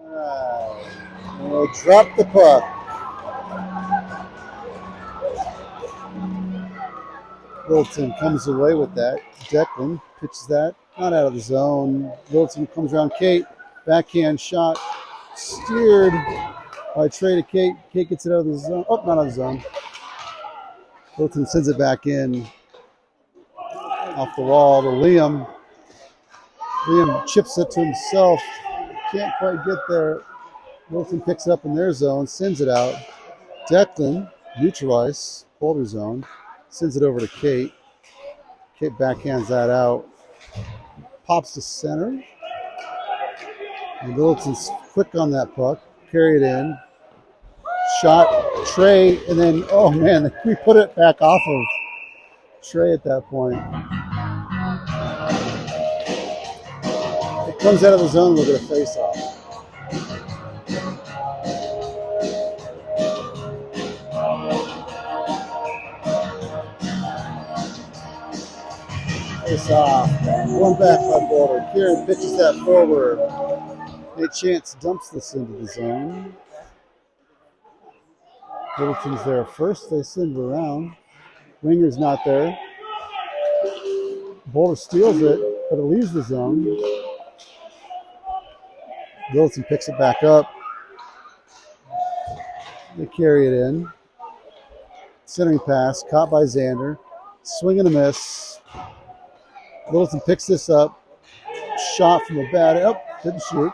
Alright. And we'll drop the puck. Littleton comes away with that. Declan pitches that. Not out of the zone. Littleton comes around Kate. Backhand shot. Steered by Trey to Kate. Kate gets it out of the zone. Oh, not out of the zone. Littleton sends it back in. Off the wall to Liam. Liam chips it to himself. Can't quite get there. Littleton picks it up in their zone. Sends it out. Declan, neutralize. Boulder zone. Sends it over to Kate. Kate backhands that out. Pops to center. And Littleton's quick on that puck. Carry it in. Shot. Trey. And then, oh man, we put it back off of Trey at that point. It comes out of the zone. We'll get a face-off. Face-off. One back by Boulder. Kieran pitches that forward. Nate Chance dumps this into the zone. Littleton's there first. They send it around. Winger's not there. Boulder steals it, but it leaves the zone. Littleton picks it back up. They carry it in. Centering pass, caught by Xander. Swing and a miss. Littleton picks this up. Shot from the bat. Didn't shoot.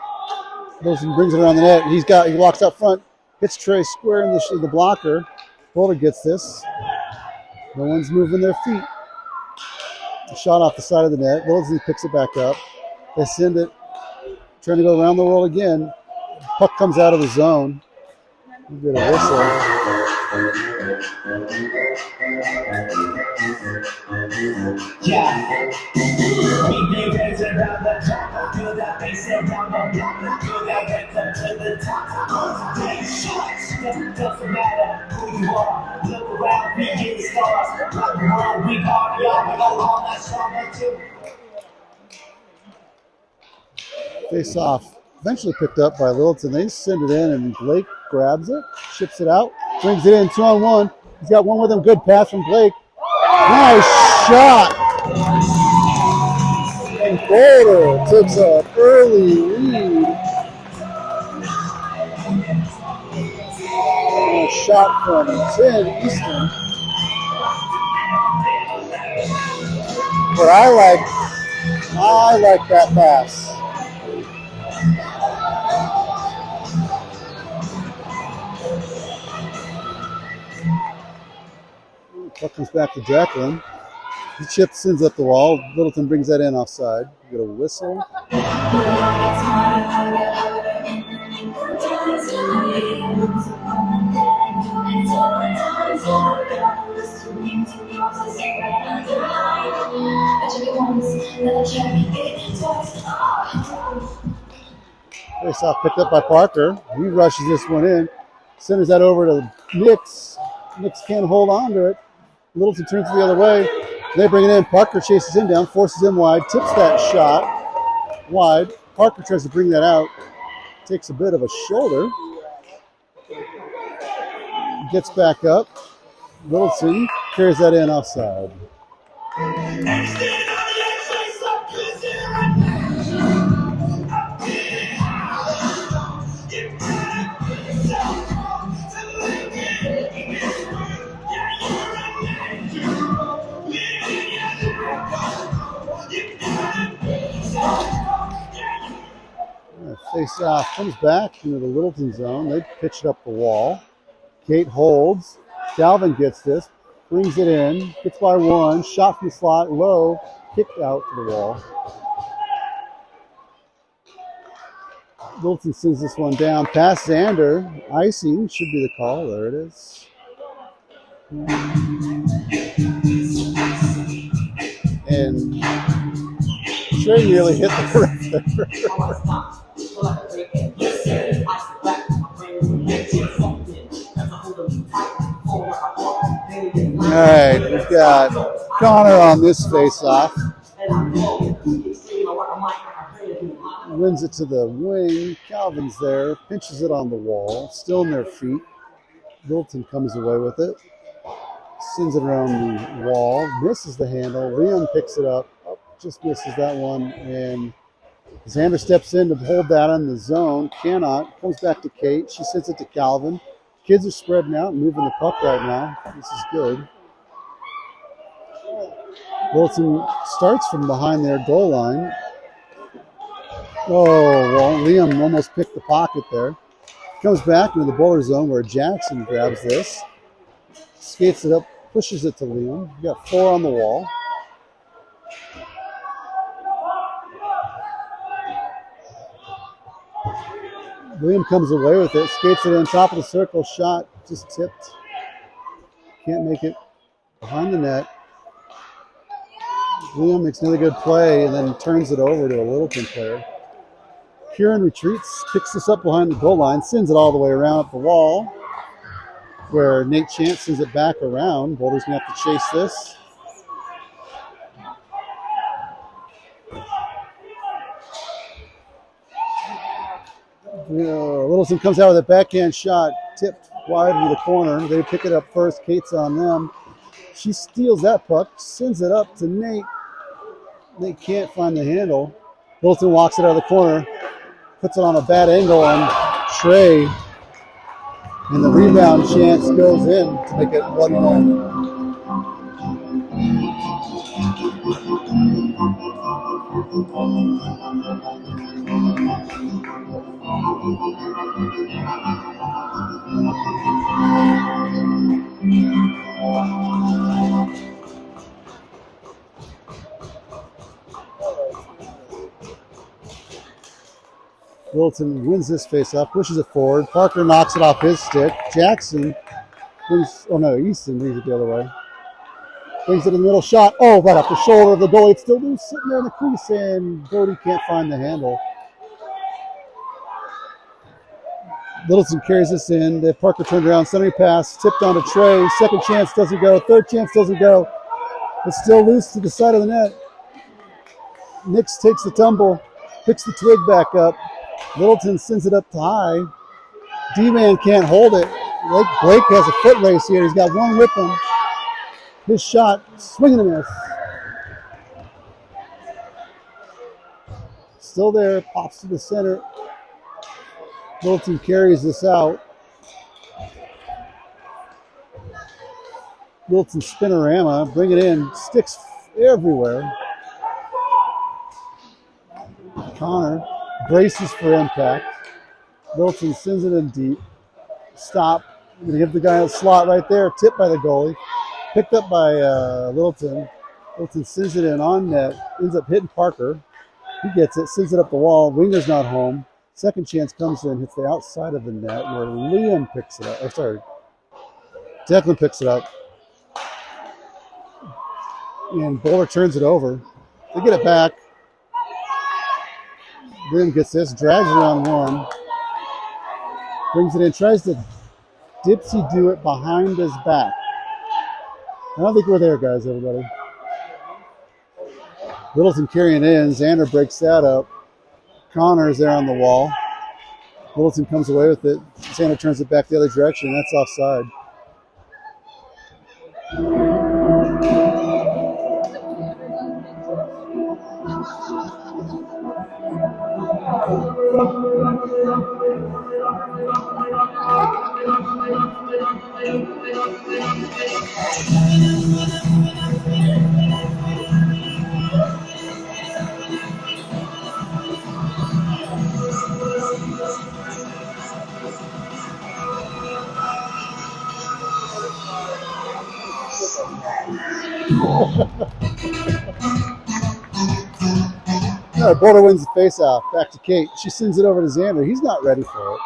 Littleton brings it around the net. He walks out front. Hits Trey square in the blocker. Boulder gets this. No one's moving their feet. A shot off the side of the net. Littleton picks it back up. They send it. Trying to go around the world again. Puck comes out of the zone. We get a whistle. Yeah. Doesn't matter who you are. Look around, we get the stars. Rock and roll, we party on. We go all that summer too. Face off. Eventually picked up by Littleton. They send it in, and Blake grabs it, ships it out, brings it in 2-on-1. He's got one with him. Good pass from Blake. Nice shot. And Boulder takes an early lead. A shot from 10 Eastern. But I like that pass. Puck comes back to Declan. He chips, sends up the wall. Littleton brings that in offside. You get a whistle. Face off picked up by Parker. He rushes this one in. Centers that over to Nix. Nix can't hold on to it. Littleton turns the other way. They bring it in. Parker chases him down, forces him wide, tips that shot wide. Parker tries to bring that out. Takes a bit of a shoulder. Gets back up. Littleton carries that in offside. Face off, comes back into the Littleton zone. They pitch it up the wall. Kate holds. Dalvin gets this, brings it in, gets by one, shot from the slot, low, kicked out to the wall. Littleton sends this one down, past Xander. Icing should be the call. There it is. And Trey nearly hit the ref there. All right, we've got Connor on this face-off. wins it to the wing. Calvin's there, pinches it on the wall, still in their feet. Littleton comes away with it, sends it around the wall, misses the handle. Liam picks it up, just misses that one, and Xander steps in to hold that on the zone. Cannot. Comes back to Kate. She sends it to Calvin. Kids are spreading out and moving the puck right now. This is good. Littleton starts from behind their goal line. Oh, well, Liam almost picked the pocket there. Comes back into the Bowler zone where Jackson grabs this. Skates it up, pushes it to Liam. You got 4 on the wall. Liam comes away with it, skates it on top of the circle, shot, just tipped. Can't make it behind the net. Liam makes another good play and then turns it over to a Littleton player. Kieran retreats, picks this up behind the goal line, sends it all the way around up the wall, where Nate Chance sends it back around. Boulder's going to have to chase this. Littleton comes out with a backhand shot, tipped wide into the corner. They pick it up first. Kate's on them. She steals that puck, sends it up to Nate. Nate can't find the handle. Littleton walks it out of the corner, puts it on a bad angle on Trey, and the rebound chance goes in to make it 1-1. Littleton wins this face-off, pushes it forward. Parker knocks it off his stick. Jackson brings, Easton brings it the other way. Brings it in the middle, shot. Oh, right off the shoulder of the goalie. It's still loose, sitting there in the crease, and Brody can't find the handle. Littleton carries this in. They have Parker turned around, centering pass, tipped onto Trey. Second chance doesn't go. Third chance doesn't go. It's still loose to the side of the net. Nix takes the tumble, picks the twig back up. Littleton sends it up to high. D-Man can't hold it. Blake has a foot race here. He's got one with him. His shot, swing and a miss. Still there, pops to the center. Littleton carries this out. Littleton spinorama, bring it in, sticks everywhere. Connor braces for impact. Littleton sends it in deep. Stop. I'm going to give the guy a slot right there. Tipped by the goalie. Picked up by Littleton. Littleton sends it in on net. Ends up hitting Parker. He gets it. Sends it up the wall. Winger's not home. Second chance comes in. Hits the outside of the net where Liam picks it up. Declan picks it up. And Bowler turns it over. They get it back. Liam gets this, drags it on one, brings it in, tries to dipsy do it behind his back. I don't think we're there, guys, everybody. Littleton carrying it in. Xander breaks that up. Connor's there on the wall. Littleton comes away with it. Xander turns it back the other direction. That's offside. All right, Boulder wins the face-off. Back to Kate. She sends it over to Xander. He's not ready for it.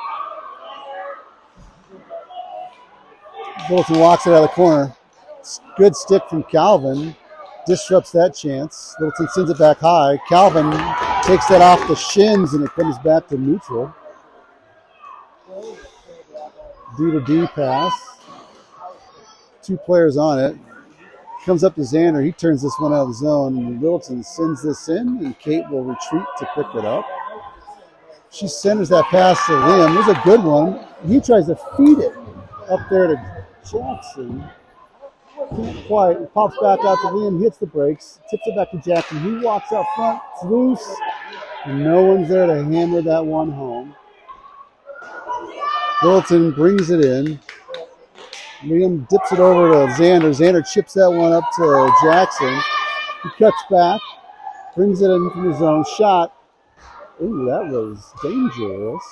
Littleton walks it out of the corner. Good stick from Calvin. Disrupts that chance. Littleton sends it back high. Calvin takes that off the shins, and it comes back to neutral. D-to-D pass. 2 players on it. Comes up to Xander. He turns this one out of the zone. And Littleton sends this in, and Kate will retreat to pick it up. She centers that pass to Liam. It was a good one. He tries to feed it up there to Jackson. Can't quite. It pops back out to Liam. Hits the brakes. Tips it back to Jackson. He walks out front. It's loose. And no one's there to hammer that one home. Littleton brings it in. Liam dips it over to Xander. Xander chips that one up to Jackson. He cuts back. Brings it in from his own shot. Ooh, that was dangerous.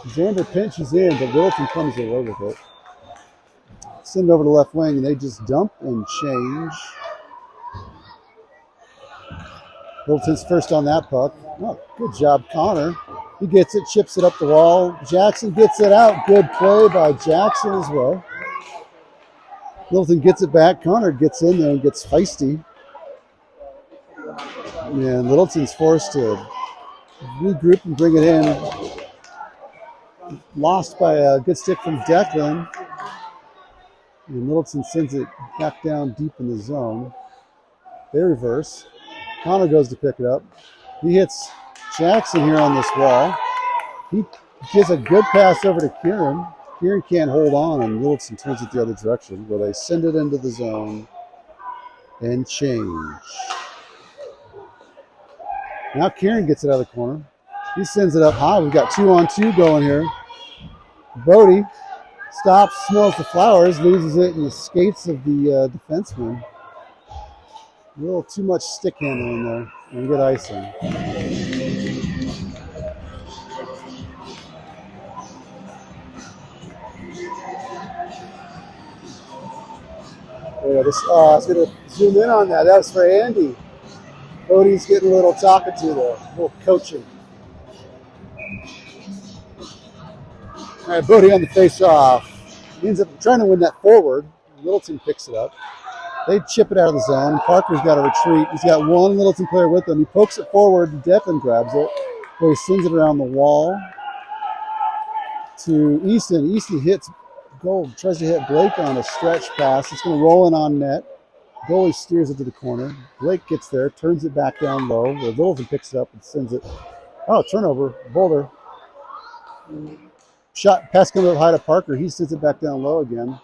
Xander pinches in, but Littleton comes away with it. Send it over to left wing, and they just dump and change. Littleton's first on that puck. Oh, good job, Connor. He gets it, chips it up the wall. Jackson gets it out. Good play by Jackson as well. Littleton gets it back. Connor gets in there and gets feisty. And Littleton's forced to regroup and bring it in. Lost by a good stick from Declan. And Littleton sends it back down deep in the zone. They reverse. Connor goes to pick it up. He hits Jackson here on this wall. He gives a good pass over to Kieran. Kieran can't hold on, and Littleton turns it the other direction, where they send it into the zone and change. Now Kieran gets it out of the corner. He sends it up high. We've got 2-on-2 going here. Bodie stops, smells the flowers, loses it in the skates of the defenseman. A little too much stick handling there, and good icing. Yeah, I was going to zoom in on that. That was for Andy. Bodie's getting a little talking to there, a little coaching. All right, Bodie on the face-off. He ends up trying to win that forward. Littleton picks it up. They chip it out of the zone. Parker's got to retreat. He's got one Littleton player with him. He pokes it forward. Declan grabs it. He sends it around the wall to Easton. Easton hits goal. Tries to hit Blake on a stretch pass. It's going to roll in on net. Goalie steers it to the corner. Blake gets there, turns it back down low. Where Littleton picks it up and sends it. Oh, turnover. Boulder. Shot pass comes up high to Parker. He sends it back down low again.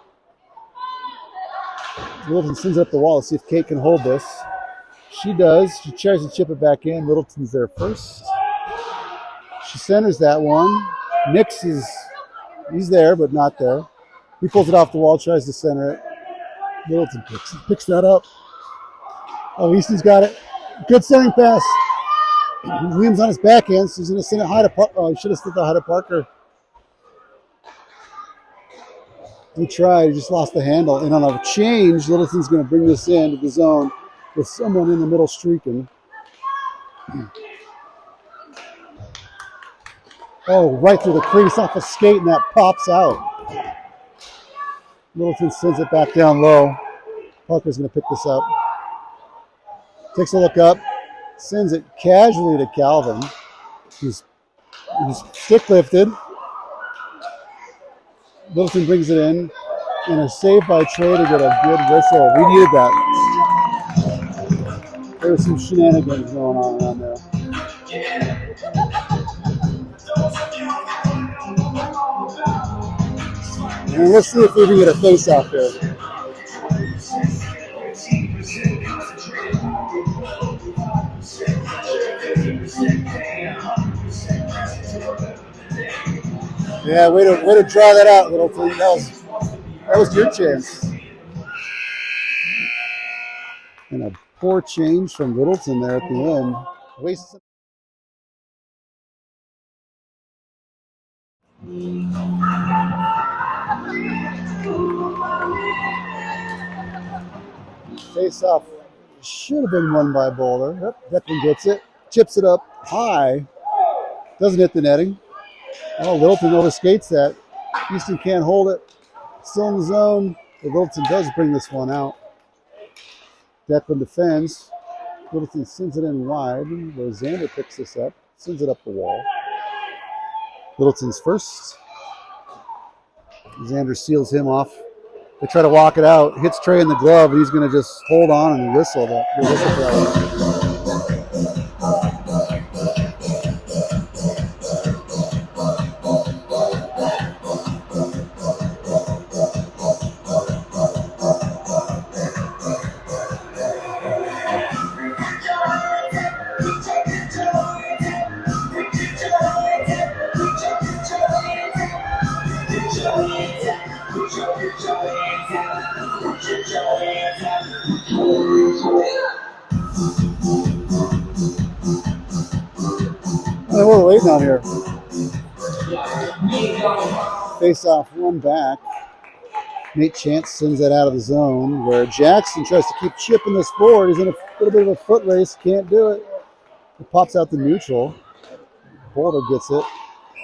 Littleton sends it up the wall to see if Kate can hold this. She does. She tries to chip it back in. Littleton's there first. She centers that one. Nix he's there, but not there. He pulls it off the wall, tries to center it. Littleton picks that up. Oh, Easton's got it. Good centering pass. Liam's on his backhand, so he's going to send it high to Parker. Oh, he should have sent it high to Parker. He tried, he just lost the handle. And on a change, Littleton's going to bring this into the zone with someone in the middle streaking. Oh, right through the crease off a skate, and that pops out. Littleton sends it back down low. Parker's going to pick this up. Takes a look up, sends it casually to Calvin. He's stick lifted. Littleton brings it in, and a save by Trey to get a good whistle. We needed that. There was some shenanigans going on around there. And let's see if we can get a face-off here. Yeah, way to draw that out, Littleton. That was your chance. And a poor change from Littleton there at the end. Wasted. Face-off should have been won by Boulder. Yep, Declan gets it, chips it up high. Doesn't hit the netting. Oh, Littleton overskates that. Easton can't hold it. Still in the zone. But Littleton does bring this one out. Declan defends. Littleton sends it in wide. Xander picks this up. Sends it up the wall. Littleton's first. Xander seals him off. They try to walk it out. Hits Trey in the glove, and he's going to just hold on and whistle. What are we waiting on here? Face off one back. Nate Chance sends that out of the zone where Jackson tries to keep chipping this forward. He's in a little bit of a foot race. Can't do it. It pops out the neutral. Boulder gets it.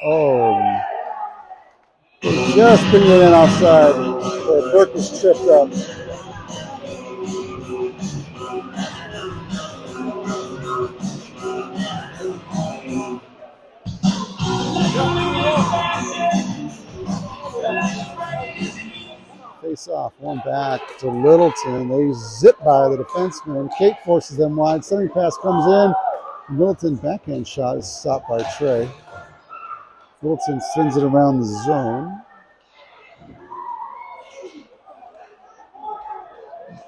Oh. Just bringing it in offside. Burke is tripped up. Face off, one back to Littleton. They zip by the defenseman. Kate forces them wide. Sending pass comes in. Littleton backhand shot is stopped by Trey. Littleton sends it around the zone.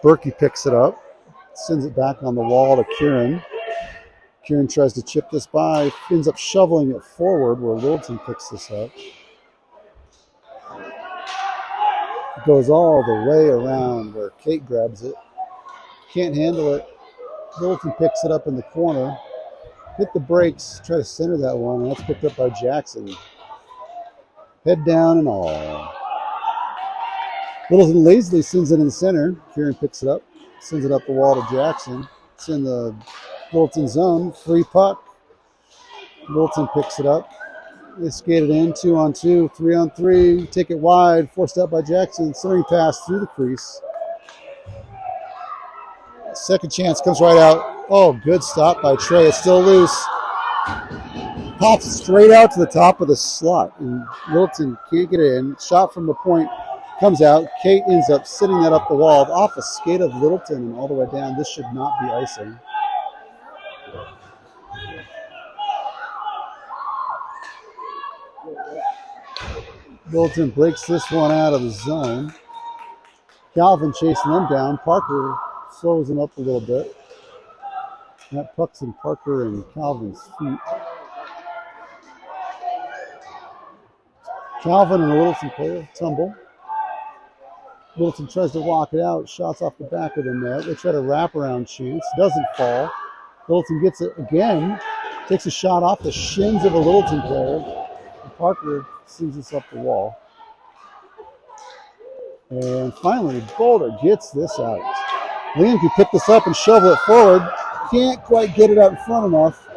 Berkey picks it up. Sends it back on the wall to Kieran. Kieran tries to chip this by. Ends up shoveling it forward where Littleton picks this up. Goes all the way around where Kate grabs it. Can't handle it. Littleton picks it up in the corner. Hit the brakes. Try to center that one. And that's picked up by Jackson. Head down and all. Littleton lazily sends it in the center. Kieran picks it up. Sends it up the wall to Jackson. It's in the Littleton zone. Free puck. Littleton picks it up. They skate it in, 2-on-2, 3-on-3, take it wide, forced out by Jackson, centering pass through the crease. Second chance comes right out. Oh, good stop by Trey. It's still loose. Pops straight out to the top of the slot, and Littleton can't get it in. Shot from the point comes out. Kate ends up sitting that up the wall, off a skate of Littleton and all the way down. This should not be icing. Littleton breaks this one out of the zone. Calvin chasing them down. Parker slows them up a little bit. That puck's in Parker and Calvin's feet. Calvin and a Littleton player tumble. Littleton tries to walk it out. Shots off the back of the net. They try to wrap around chance. Doesn't fall. Littleton gets it again. Takes a shot off the shins of a Littleton player. Parker sees this up the wall. And finally, Boulder gets this out. Liam can pick this up and shovel it forward. Can't quite get it out in front enough.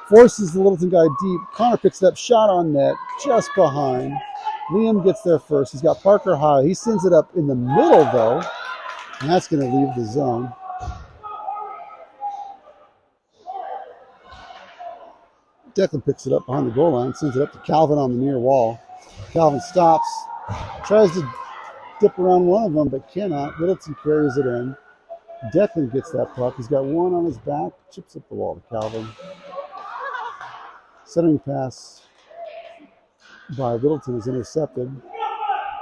Forces the Littleton guy deep. Connor picks it up, shot on net, just behind. Liam gets there first. He's got Parker high. He sends it up in the middle, though. And that's going to leave the zone. Declan picks it up behind the goal line, sends it up to Calvin on the near wall. Calvin stops, tries to dip around one of them, but cannot. Littleton carries it in. Declan gets that puck. He's got one on his back, chips up the wall to Calvin. Centering pass by Littleton is intercepted.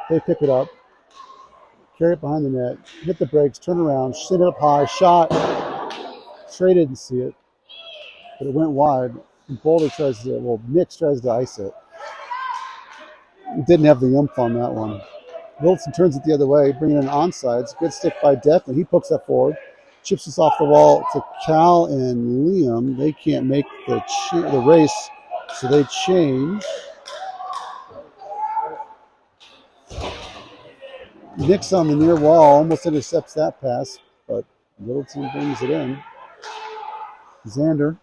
They pick it up, carry it behind the net, hit the brakes, turn around, send it up high, shot. Trey didn't see it, but it went wide. And Boulder tries to, well, Nix tries to ice it. Didn't have the oomph on that one. Littleton turns it the other way, bringing in onsides. Good stick by Declan. He pokes that forward, chips this off the wall to Cal and Liam. They can't make the race, so they change. Nix on the near wall almost intercepts that pass, but Littleton brings it in. Xander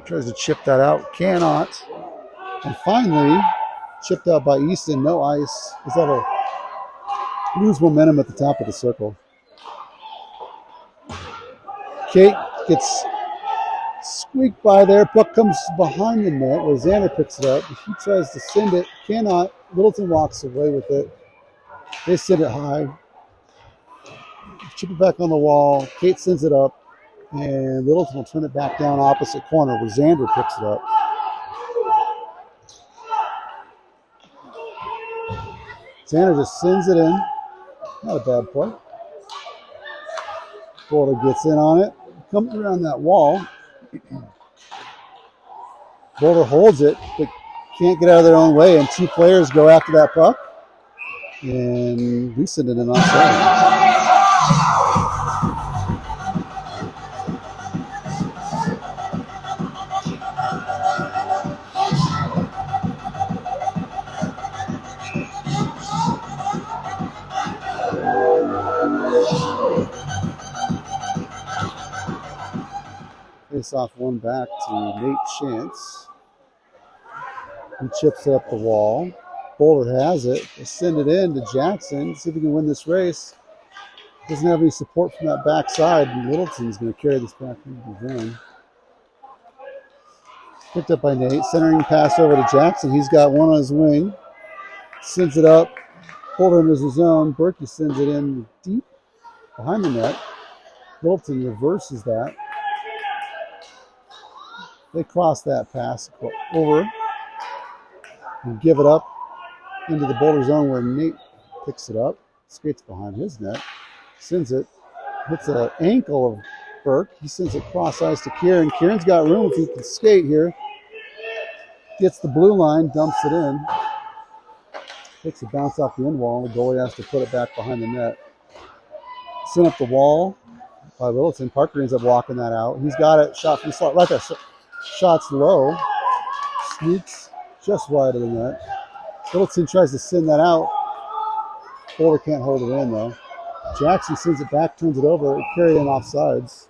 tries to chip that out, cannot. And finally, chipped out by Easton, no ice. Is that a lose momentum at the top of the circle? Kate gets squeaked by there. Puck comes behind the net where Xander picks it up. He tries to send it, cannot. Littleton walks away with it. They send it high. Chip it back on the wall. Kate sends it up. And Littleton will turn it back down opposite corner where Xander picks it up. Xander just sends it in. Not a bad play. Boulder gets in on it. Comes around that wall. Boulder holds it, but can't get out of their own way, and two players go after that puck. And we send it in offside. Face off one back to Nate Chance. He chips it up the wall. Boulder has it. They send it in to Jackson. See if he can win this race. Doesn't have any support from that backside. Littleton's going to carry this back into the zone. Picked up by Nate. Centering pass over to Jackson. He's got one on his wing. Sends it up. Boulder into his zone. Berkey sends it in deep behind the net. Littleton reverses that. They cross that pass over and give it up into the Boulder zone where Nate picks it up. Skates behind his net. Sends it. Hits an ankle of Burke. He sends it cross ice to Kieran. Kieran's got room if he can skate here. Gets the blue line, dumps it in. Takes a bounce off the end wall. The goalie has to put it back behind the net. Sent up the wall by Littleton. Parker ends up walking that out. He's got it. Shot from the slot. Right there. Shot's low. Sneaks just wide of the net. Littleton tries to send that out. Boulder can't hold it in, though. Jackson sends it back, turns it over. It carried in offsides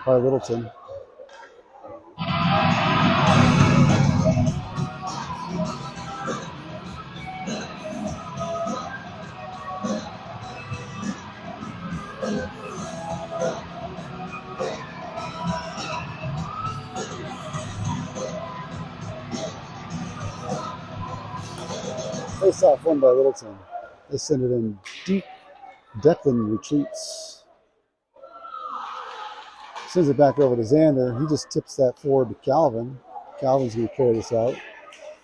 by Littleton. Face off won by Littleton. They send it in deep. Declan retreats. Sends it back over to Xander. He just tips that forward to Calvin. Calvin's going to carry this out.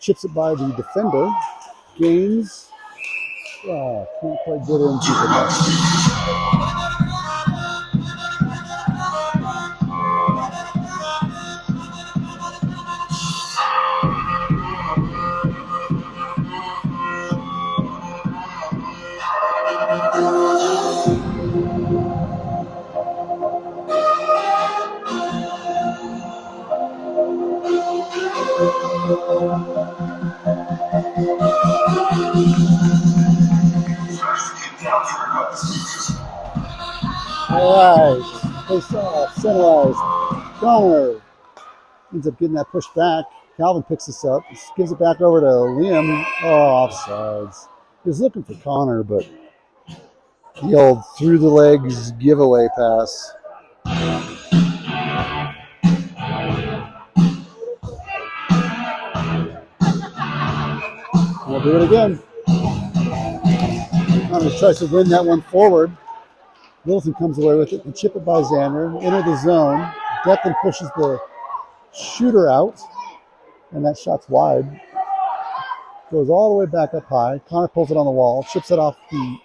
Chips it by the defender. Gains. Can't quite get in deep enough. All right, face off, centerized. Connor ends up getting that push back. Calvin picks this up, gives it back over to Liam. Oh, offsides. He was looking for Connor, but the old through the legs giveaway pass. We'll do it again. Connor tries to win that one forward. Littleton comes away with it and chip it by Xander. Enter the zone. Declan pushes the shooter out, and that shot's wide. Goes all the way back up high. Connor pulls it on the wall, chips it off the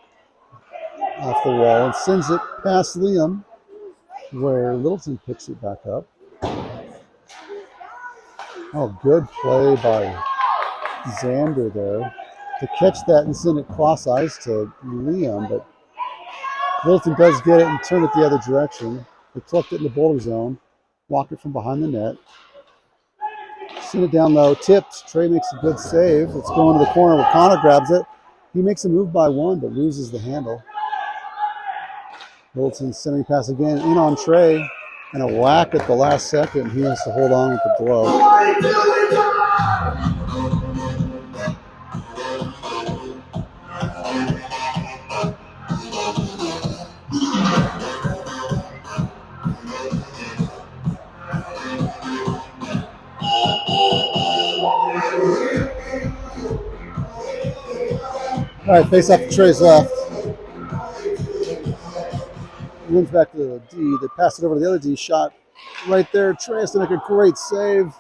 wall, and sends it past Liam, where Littleton picks it back up. Oh, good play by Xander there to catch that and send it cross ice to Liam, but Littleton does get it and turn it the other direction. They collect it in the Boulder zone, walk it from behind the net, send it down low, tipped. Trey makes a good save. It's going to the corner where Connor grabs it. He makes a move by one, but loses the handle. Littleton centering pass again, in on Trey, and a whack at the last second. He has to hold on with the glove. All right, face off to Trey's left. Wins back to the D. They pass it over to the other D. Shot right there. Trey has to make a great save.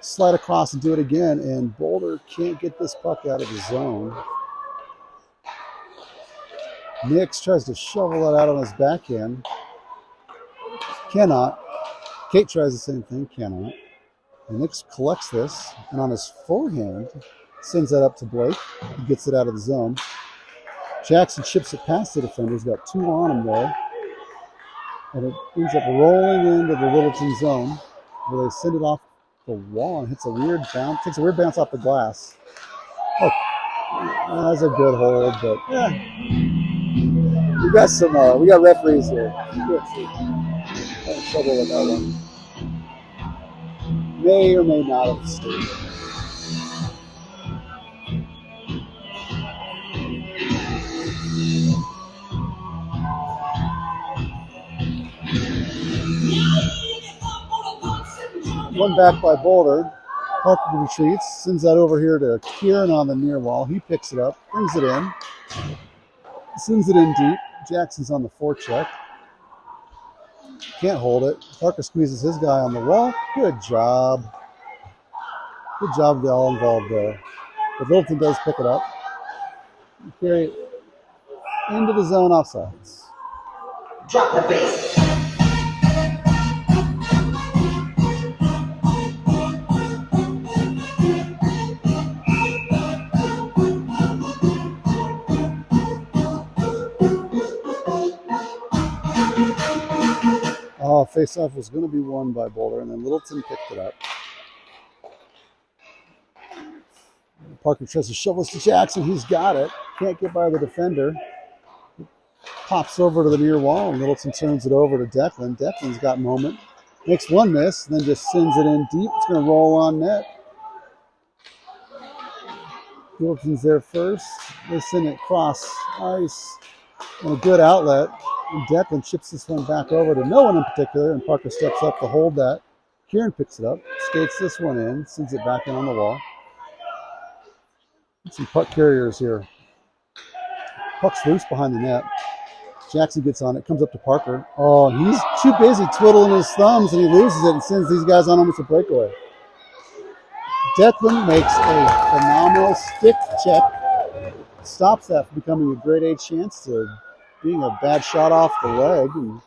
Slide across and do it again. And Boulder can't get this puck out of the zone. Nix tries to shovel it out on his backhand. Cannot. Kate tries the same thing. Cannot. And Nix collects this. And on his forehand, sends that up to Blake. He gets it out of the zone. Jackson chips it past the defender. He's got two on him there. And it ends up rolling into the Littleton zone where they send it off the wall and hits a weird bounce. Takes a weird bounce off the glass. Oh, that's a good hold, but We got referees here. Having trouble with that one. May or may not have stayed. One back by Boulder. Parker retreats, sends that over here to Kieran on the near wall. He picks it up, brings it in, sends it in deep. Jackson's on the forecheck. Can't hold it. Parker squeezes his guy on the wall. Good job. Good job, they all involved there. But Littleton does pick it up. Carry it into the zone offsides. Drop the bass. Oh, face-off was going to be won by Boulder, and then Littleton picked it up. Parker tries to shovel this to Jackson. He's got it. Can't get by the defender. Pops over to the near wall, and Littleton turns it over to Declan. Declan's got moment. Makes one miss, then just sends it in deep. It's going to roll on net. Littleton's there first. They send it cross ice. And a good outlet. And Declan chips this one back over to no one in particular, and Parker steps up to hold that. Kieran picks it up, skates this one in, sends it back in on the wall. Some puck carriers here. Puck's loose behind the net. Jackson gets on it, comes up to Parker. Oh, he's too busy twiddling his thumbs, and he loses it and sends these guys on almost a breakaway. Declan makes a phenomenal stick check. Stops that from becoming a grade A chance to being a bad shot off the leg. And